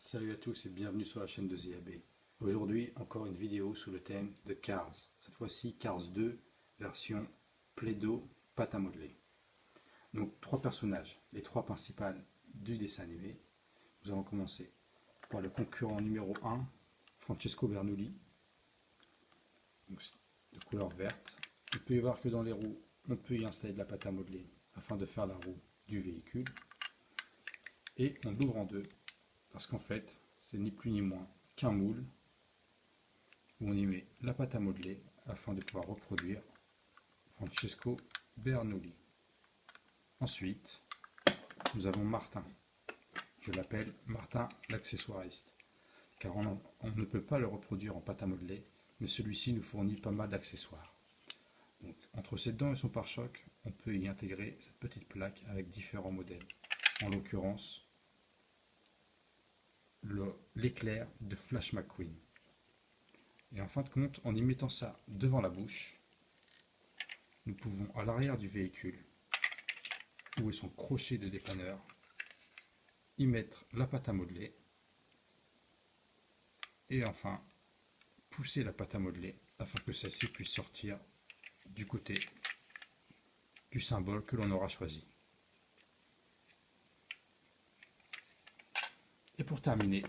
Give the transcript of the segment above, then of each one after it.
Salut à tous et bienvenue sur la chaîne de ZAB. Aujourd'hui, encore une vidéo sous le thème de Cars. Cette fois-ci, Cars 2, version Play-Doh, pâte à modeler. Donc, trois personnages, les trois principales du dessin animé. Nous allons commencer par le concurrent numéro 1, Francesco Bernoulli, donc, de couleur verte. On peut y voir que dans les roues, on peut y installer de la pâte à modeler afin de faire la roue du véhicule. Et on l'ouvre en deux. Parce qu'en fait, c'est ni plus ni moins qu'un moule où on y met la pâte à modeler afin de pouvoir reproduire Francesco Bernoulli. Ensuite, nous avons Martin. Je l'appelle Martin l'accessoiriste, car on ne peut pas le reproduire en pâte à modeler, mais celui-ci nous fournit pas mal d'accessoires. Donc, entre ses dents et son pare-choc, on peut y intégrer cette petite plaque avec différents modèles. En l'occurrence, l'éclair de Flash McQueen. Et en fin de compte, en y mettant ça devant la bouche, nous pouvons à l'arrière du véhicule, où est son crochet de dépanneur, y mettre la pâte à modeler et enfin pousser la pâte à modeler afin que celle-ci puisse sortir du côté du symbole que l'on aura choisi. Et pour terminer,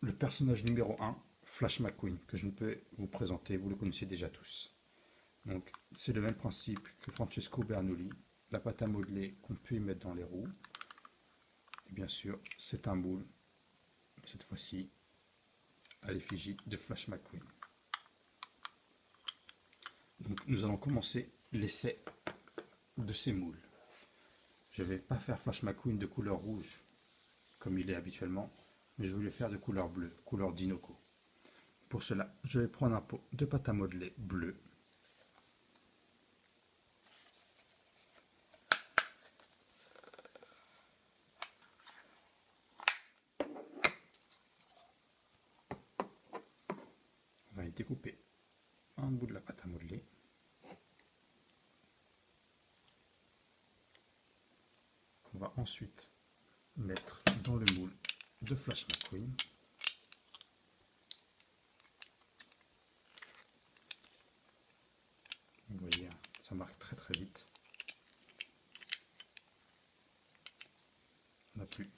le personnage numéro 1, Flash McQueen, que je ne peux vous présenter, vous le connaissez déjà tous. Donc c'est le même principe que Francesco Bernoulli, la pâte à modeler qu'on peut y mettre dans les roues. Et bien sûr, c'est un moule, cette fois-ci, à l'effigie de Flash McQueen. Donc nous allons commencer l'essai de ces moules. Je ne vais pas faire Flash McQueen de couleur rouge, comme il est habituellement, mais je vais le faire de couleur bleue, couleur Dinoco. Pour cela, je vais prendre un pot de pâte à modeler bleu. On va y découper un bout de la pâte à modeler. On va ensuite mettre dans le moule de Flash McQueen. Vous voyez, ça marque très très vite. On n'a plus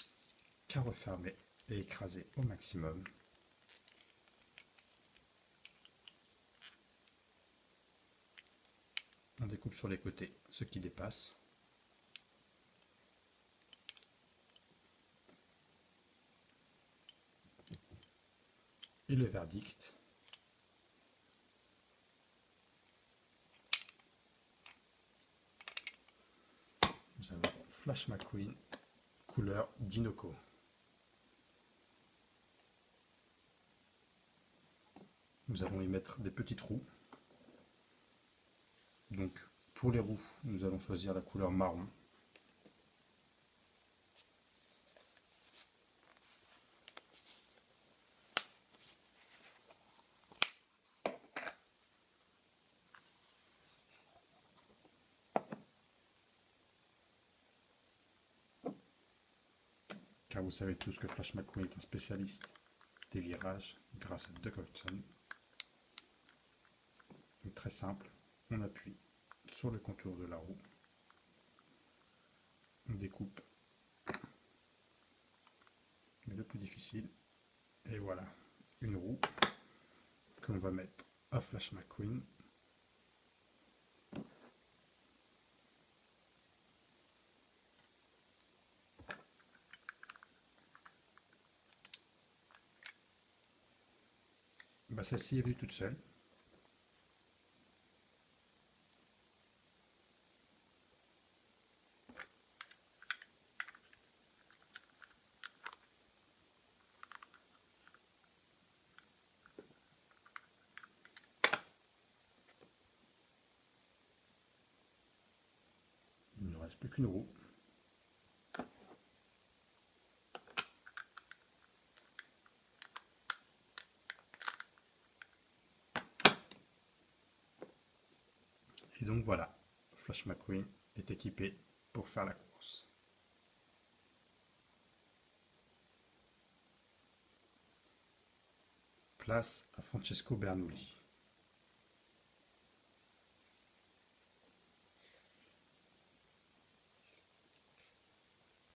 qu'à refermer et écraser au maximum. On découpe sur les côtés ce qui dépasse. Et le verdict. Nous avons Flash McQueen, couleur Dinoco. Nous allons y mettre des petits trous. Donc pour les roues, nous allons choisir la couleur marron. Car vous savez tous que Flash McQueen est un spécialiste des virages grâce à Duck Hodgson. Donc très simple, on appuie sur le contour de la roue, on découpe, mais le plus difficile, et voilà, une roue que l'on va mettre à Flash McQueen. Celle-ci est venue toute seule. Il ne reste plus qu'une roue. Et donc voilà, Flash McQueen est équipé pour faire la course. Place à Francesco Bernoulli.